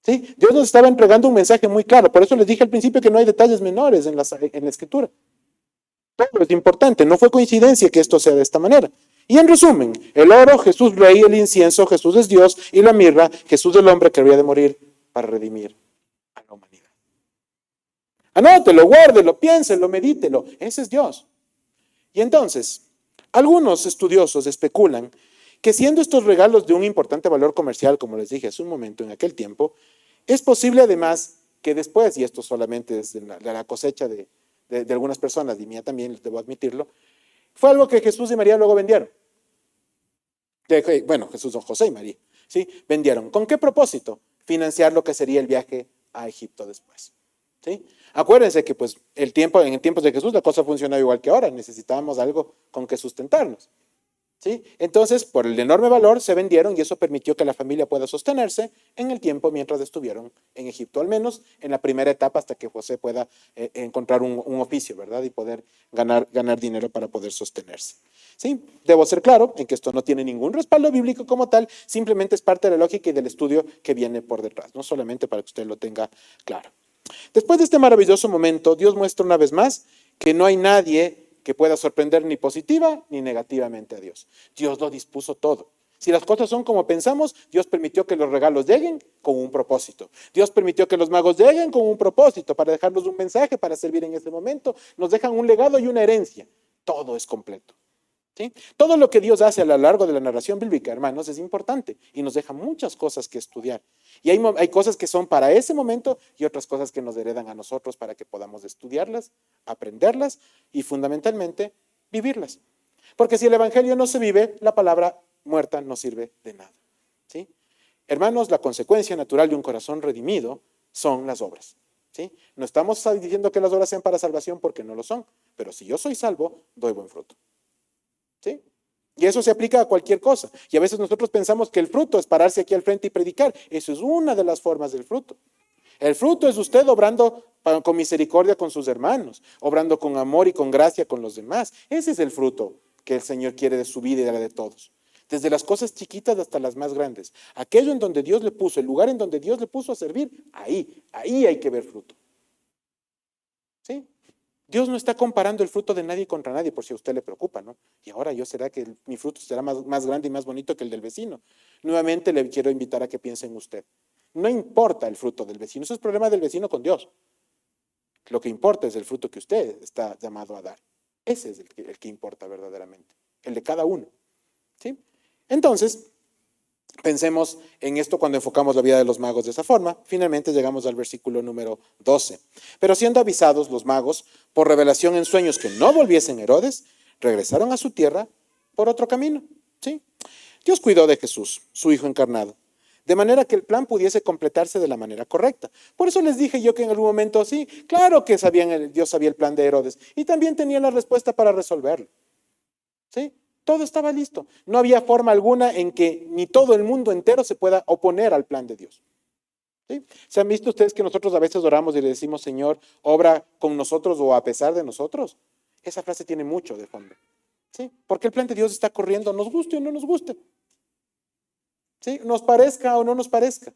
¿Sí? Dios nos estaba entregando un mensaje muy claro. Por eso les dije al principio que no hay detalles menores en la escritura. Todo es importante. No fue coincidencia que esto sea de esta manera. Y en resumen, el oro, Jesús rey, el incienso, Jesús es Dios, y la mirra, Jesús el hombre que había de morir para redimir a la humanidad. Anótelo, guárdelo, piénselo, medítelo. Ese es Dios. Y entonces, algunos estudiosos especulan que siendo estos regalos de un importante valor comercial, como les dije hace un momento en aquel tiempo, es posible además que después, y esto solamente es de la cosecha de algunas personas, y mía también, debo admitirlo, fue algo que Jesús y María luego vendieron. Bueno, Jesús, don José y María, ¿sí? Vendieron. ¿Con qué propósito? Financiar lo que sería el viaje a Egipto después. ¿Sí? Acuérdense que pues en tiempos de Jesús la cosa funcionaba igual que ahora, necesitábamos algo con que sustentarnos. ¿Sí? Entonces, por el enorme valor se vendieron y eso permitió que la familia pueda sostenerse en el tiempo mientras estuvieron en Egipto, al menos en la primera etapa hasta que José pueda encontrar un oficio, ¿verdad? Y poder ganar dinero para poder sostenerse. ¿Sí? Debo ser claro en que esto no tiene ningún respaldo bíblico como tal, simplemente es parte de la lógica y del estudio que viene por detrás, no solamente para que usted lo tenga claro. Después de este maravilloso momento, Dios muestra una vez más que no hay nadie que pueda sorprender ni positiva ni negativamente a Dios. Dios lo dispuso todo. Si las cosas son como pensamos, Dios permitió que los regalos lleguen con un propósito. Dios permitió que los magos lleguen con un propósito para dejarnos un mensaje, para servir en ese momento. Nos dejan un legado y una herencia. Todo es completo. ¿Sí? Todo lo que Dios hace a lo largo de la narración bíblica, hermanos, es importante y nos deja muchas cosas que estudiar. Y hay cosas que son para ese momento y otras cosas que nos heredan a nosotros para que podamos estudiarlas, aprenderlas y fundamentalmente vivirlas. Porque si el Evangelio no se vive, la palabra muerta no sirve de nada. ¿Sí? Hermanos, la consecuencia natural de un corazón redimido son las obras. ¿Sí? No estamos diciendo que las obras sean para salvación porque no lo son, pero si yo soy salvo, doy buen fruto. ¿Sí? Y eso se aplica a cualquier cosa. Y a veces nosotros pensamos que el fruto es pararse aquí al frente y predicar. Eso es una de las formas del fruto. El fruto es usted obrando con misericordia con sus hermanos, obrando con amor y con gracia con los demás. Ese es el fruto que el Señor quiere de su vida y de la de todos. Desde las cosas chiquitas hasta las más grandes. Aquello en donde Dios le puso, el lugar en donde Dios le puso a servir, ahí hay que ver fruto. ¿Sí? Dios no está comparando el fruto de nadie contra nadie, por si a usted le preocupa, ¿no? Y ahora será que mi fruto será más grande y más bonito que el del vecino. Nuevamente le quiero invitar a que piense en usted. No importa el fruto del vecino, eso es problema del vecino con Dios. Lo que importa es el fruto que usted está llamado a dar. Ese es el que importa verdaderamente, el de cada uno. ¿Sí? Entonces, pensemos en esto cuando enfocamos la vida de los magos de esa forma. Finalmente llegamos al versículo número 12. Pero siendo avisados los magos por revelación en sueños que no volviesen Herodes, regresaron a su tierra por otro camino. ¿Sí? Dios cuidó de Jesús, su Hijo encarnado, de manera que el plan pudiese completarse de la manera correcta. Por eso les dije yo que en algún momento, sí, claro que Dios sabía el plan de Herodes y también tenía la respuesta para resolverlo. ¿Sí? Todo estaba listo. No había forma alguna en que ni todo el mundo entero se pueda oponer al plan de Dios. ¿Sí? ¿Se han visto ustedes que nosotros a veces oramos y le decimos, Señor, obra con nosotros o a pesar de nosotros? Esa frase tiene mucho de fondo. ¿Sí? Porque el plan de Dios está corriendo, nos guste o no nos guste. ¿Sí? Nos parezca o no nos parezca.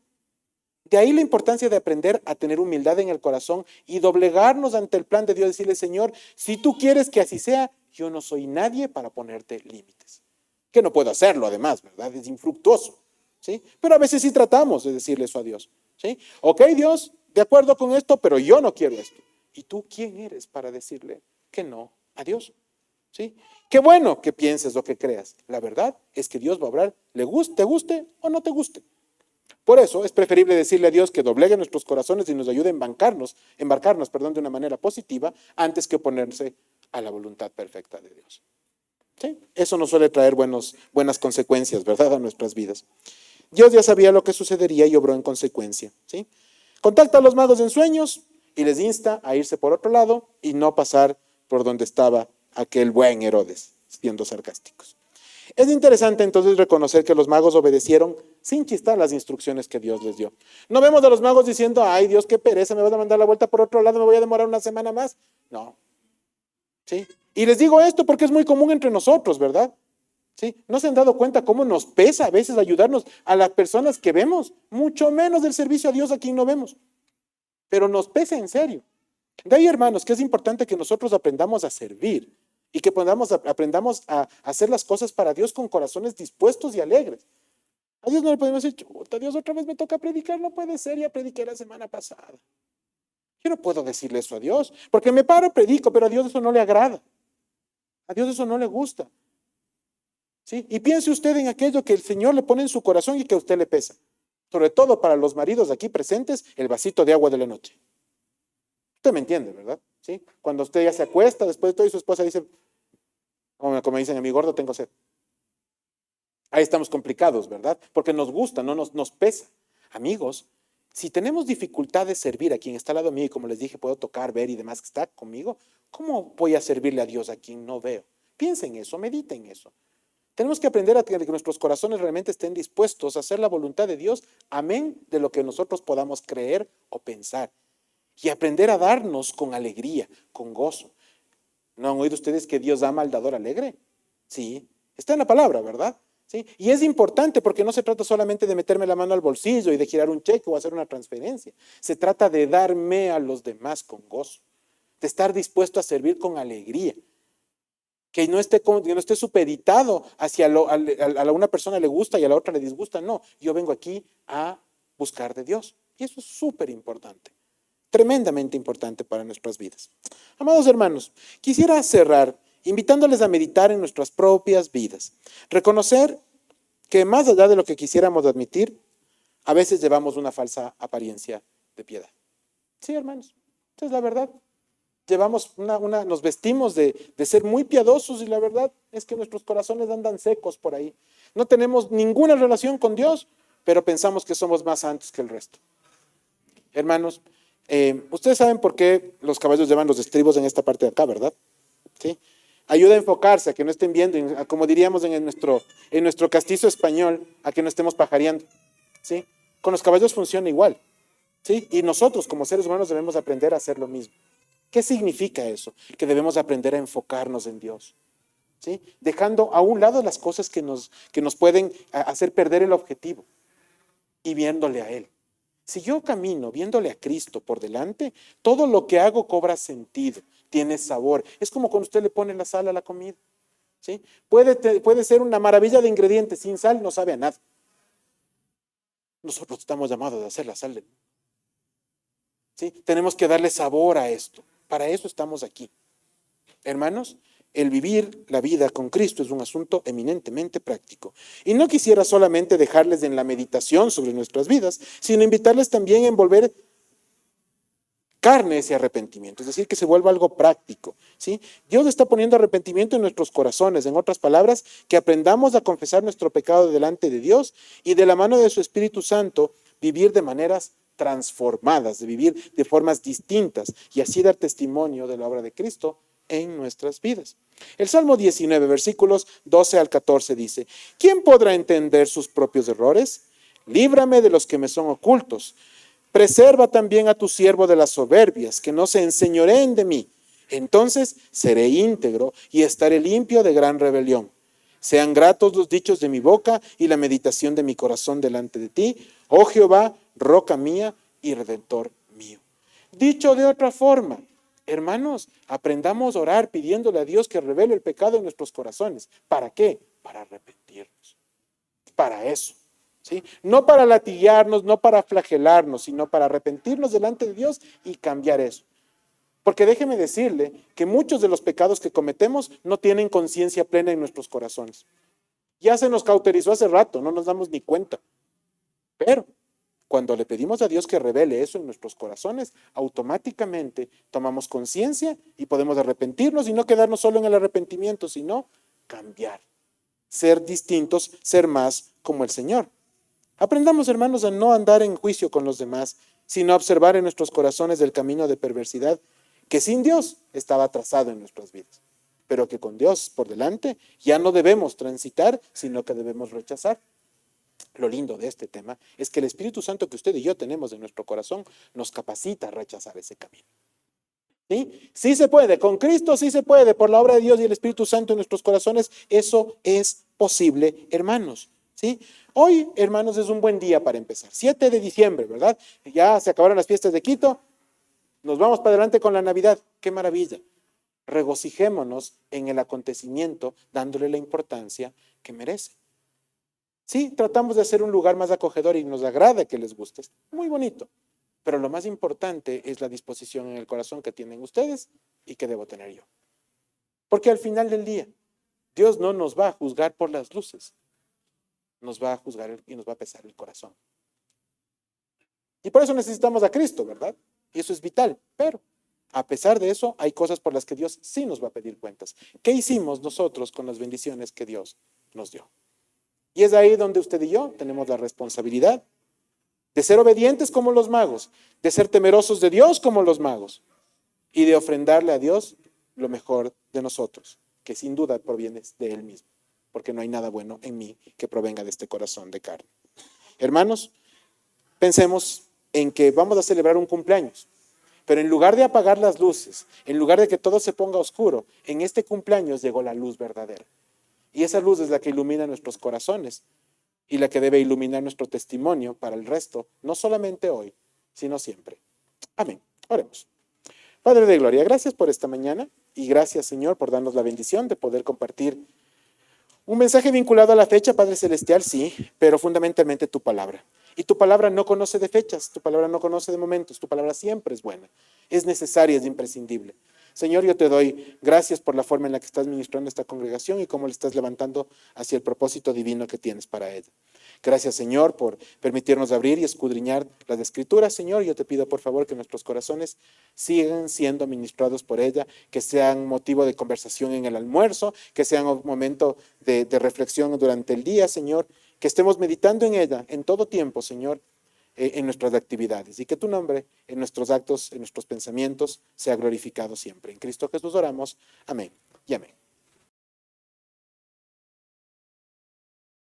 De ahí la importancia de aprender a tener humildad en el corazón y doblegarnos ante el plan de Dios, decirle, Señor, si tú quieres que así sea, yo no soy nadie para ponerte límites. Que no puedo hacerlo además, ¿verdad? Es infructuoso, ¿sí? Pero a veces sí tratamos de decirle eso a Dios, ¿sí? Ok, Dios, de acuerdo con esto, pero yo no quiero esto. ¿Y tú quién eres para decirle que no a Dios? ¿Sí? Qué bueno que pienses lo que creas. La verdad es que Dios va a obrar, te guste o no te guste. Por eso es preferible decirle a Dios que doblegue nuestros corazones y nos ayude a embarcarnos, de una manera positiva antes que oponerse a la voluntad perfecta de Dios. ¿Sí? Eso nos suele traer buenas consecuencias, ¿verdad? A nuestras vidas. Dios ya sabía lo que sucedería y obró en consecuencia. ¿Sí? Contacta a los magos en sueños y les insta a irse por otro lado y no pasar por donde estaba aquel buen Herodes, siendo sarcásticos. Es interesante entonces reconocer que los magos obedecieron sin chistar las instrucciones que Dios les dio. No vemos a los magos diciendo, ay Dios, qué pereza, me vas a mandar la vuelta por otro lado, me voy a demorar una semana más. No. ¿Sí? Y les digo esto porque es muy común entre nosotros, ¿verdad? ¿Sí? ¿No se han dado cuenta cómo nos pesa a veces ayudarnos a las personas que vemos? Mucho menos del servicio a Dios a quien no vemos. Pero nos pesa en serio. De ahí, hermanos, que es importante que nosotros aprendamos a servir y que aprendamos a hacer las cosas para Dios con corazones dispuestos y alegres. A Dios no le podemos decir, chuta, Dios otra vez me toca predicar, no puede ser, ya prediqué la semana pasada. Yo no puedo decirle eso a Dios, porque me paro, predico, pero a Dios eso no le agrada. A Dios eso no le gusta. ¿Sí? Y piense usted en aquello que el Señor le pone en su corazón y que a usted le pesa. Sobre todo para los maridos aquí presentes, el vasito de agua de la noche. Usted me entiende, ¿verdad? ¿Sí? Cuando usted ya se acuesta, después de todo y su esposa dice, como dicen a mi gordo, tengo sed. Ahí estamos complicados, ¿verdad? Porque nos gusta, no nos pesa. Amigos, si tenemos dificultad de servir a quien está al lado mío, y como les dije, puedo tocar, ver y demás que está conmigo, ¿cómo voy a servirle a Dios a quien no veo? Piensen en eso, mediten en eso. Tenemos que aprender a que nuestros corazones realmente estén dispuestos a hacer la voluntad de Dios, amén de lo que nosotros podamos creer o pensar. Y aprender a darnos con alegría, con gozo. ¿No han oído ustedes que Dios ama al dador alegre? Sí, está en la palabra, ¿verdad? ¿Sí? Y es importante porque no se trata solamente de meterme la mano al bolsillo y de girar un cheque o hacer una transferencia. Se trata de darme a los demás con gozo, de estar dispuesto a servir con alegría. Que no esté supeditado hacia a una persona le gusta y a la otra le disgusta. No, yo vengo aquí a buscar de Dios. Y eso es súper importante. Tremendamente importante para nuestras vidas. Amados hermanos, quisiera cerrar invitándoles a meditar en nuestras propias vidas. Reconocer que más allá de lo que quisiéramos admitir, a veces llevamos una falsa apariencia de piedad. Sí, hermanos, esa es la verdad. Nos vestimos de ser muy piadosos y la verdad es que nuestros corazones andan secos por ahí. No tenemos ninguna relación con Dios, pero pensamos que somos más santos que el resto. Hermanos, ustedes saben por qué los caballos llevan los estribos en esta parte de acá, ¿verdad? ¿Sí? Ayuda a enfocarse, a que no estén viendo, como diríamos en nuestro castizo español, a que no estemos pajareando. ¿Sí? Con los caballos funciona igual. ¿Sí? Y nosotros como seres humanos debemos aprender a hacer lo mismo. ¿Qué significa eso? Que debemos aprender a enfocarnos en Dios. ¿Sí? Dejando a un lado las cosas que nos pueden hacer perder el objetivo y viéndole a Él. Si yo camino viéndole a Cristo por delante, todo lo que hago cobra sentido, tiene sabor. Es como cuando usted le pone la sal a la comida. ¿Sí? Puede ser una maravilla de ingredientes, sin sal no sabe a nada. Nosotros estamos llamados a hacer la sal. ¿Sí? Tenemos que darle sabor a esto. Para eso estamos aquí. Hermanos, el vivir la vida con Cristo es un asunto eminentemente práctico. Y no quisiera solamente dejarles en la meditación sobre nuestras vidas, sino invitarles también a envolver carne ese arrepentimiento, es decir, que se vuelva algo práctico. ¿Sí? Dios está poniendo arrepentimiento en nuestros corazones, en otras palabras, que aprendamos a confesar nuestro pecado delante de Dios y de la mano de su Espíritu Santo vivir de maneras transformadas, de vivir de formas distintas y así dar testimonio de la obra de Cristo en nuestras vidas. El Salmo 19, versículos 12 al 14 dice: ¿Quién podrá entender sus propios errores? Líbrame de los que me son ocultos. Preserva también a tu siervo de las soberbias, que no se enseñoreen de mí. Entonces seré íntegro y estaré limpio de gran rebelión. Sean gratos los dichos de mi boca y la meditación de mi corazón delante de ti, oh Jehová, roca mía y redentor mío. Dicho de otra forma, hermanos, aprendamos a orar pidiéndole a Dios que revele el pecado en nuestros corazones. ¿Para qué? Para arrepentirnos. Para eso. ¿Sí? No para latigarnos, no para flagelarnos, sino para arrepentirnos delante de Dios y cambiar eso. Porque déjeme decirle que muchos de los pecados que cometemos no tienen conciencia plena en nuestros corazones. Ya se nos cauterizó hace rato, no nos damos ni cuenta. Pero cuando le pedimos a Dios que revele eso en nuestros corazones, automáticamente tomamos conciencia y podemos arrepentirnos y no quedarnos solo en el arrepentimiento, sino cambiar, ser distintos, ser más como el Señor. Aprendamos, hermanos, a no andar en juicio con los demás, sino a observar en nuestros corazones el camino de perversidad que sin Dios estaba trazado en nuestras vidas, pero que con Dios por delante ya no debemos transitar, sino que debemos rechazar. Lo lindo de este tema es que el Espíritu Santo que usted y yo tenemos en nuestro corazón nos capacita a rechazar ese camino. ¿Sí? Sí se puede, con Cristo sí se puede, por la obra de Dios y el Espíritu Santo en nuestros corazones, eso es posible, hermanos. ¿Sí? Hoy, hermanos, es un buen día para empezar. 7 de diciembre, ¿verdad? Ya se acabaron las fiestas de Quito. Nos vamos para adelante con la Navidad. ¡Qué maravilla! Regocijémonos en el acontecimiento, dándole la importancia que merece. Sí, tratamos de hacer un lugar más acogedor y nos agrada que les guste. Muy bonito. Pero lo más importante es la disposición en el corazón que tienen ustedes y que debo tener yo. Porque al final del día, Dios no nos va a juzgar por las luces. Nos va a juzgar y nos va a pesar el corazón. Y por eso necesitamos a Cristo, ¿verdad? Y eso es vital. Pero a pesar de eso, hay cosas por las que Dios sí nos va a pedir cuentas. ¿Qué hicimos nosotros con las bendiciones que Dios nos dio? Y es ahí donde usted y yo tenemos la responsabilidad de ser obedientes como los magos, de ser temerosos de Dios como los magos y de ofrendarle a Dios lo mejor de nosotros, que sin duda proviene de Él mismo, porque no hay nada bueno en mí que provenga de este corazón de carne. Hermanos, pensemos en que vamos a celebrar un cumpleaños, pero en lugar de apagar las luces, en lugar de que todo se ponga oscuro, en este cumpleaños llegó la luz verdadera. Y esa luz es la que ilumina nuestros corazones y la que debe iluminar nuestro testimonio para el resto, no solamente hoy, sino siempre. Amén. Oremos. Padre de gloria, gracias por esta mañana y gracias, Señor, por darnos la bendición de poder compartir un mensaje vinculado a la fecha, Padre Celestial, sí, pero fundamentalmente tu palabra. Y tu palabra no conoce de fechas, tu palabra no conoce de momentos, tu palabra siempre es buena, es necesaria, es imprescindible. Señor, yo te doy gracias por la forma en la que estás ministrando esta congregación y cómo le estás levantando hacia el propósito divino que tienes para ella. Gracias, Señor, por permitirnos abrir y escudriñar las Escrituras, Señor. Yo te pido, por favor, que nuestros corazones sigan siendo ministrados por ella, que sean motivo de conversación en el almuerzo, que sean un momento de reflexión durante el día, Señor, que estemos meditando en ella en todo tiempo, Señor, en nuestras actividades, y que tu nombre en nuestros actos, en nuestros pensamientos, sea glorificado siempre. En Cristo Jesús oramos. Amén y amén.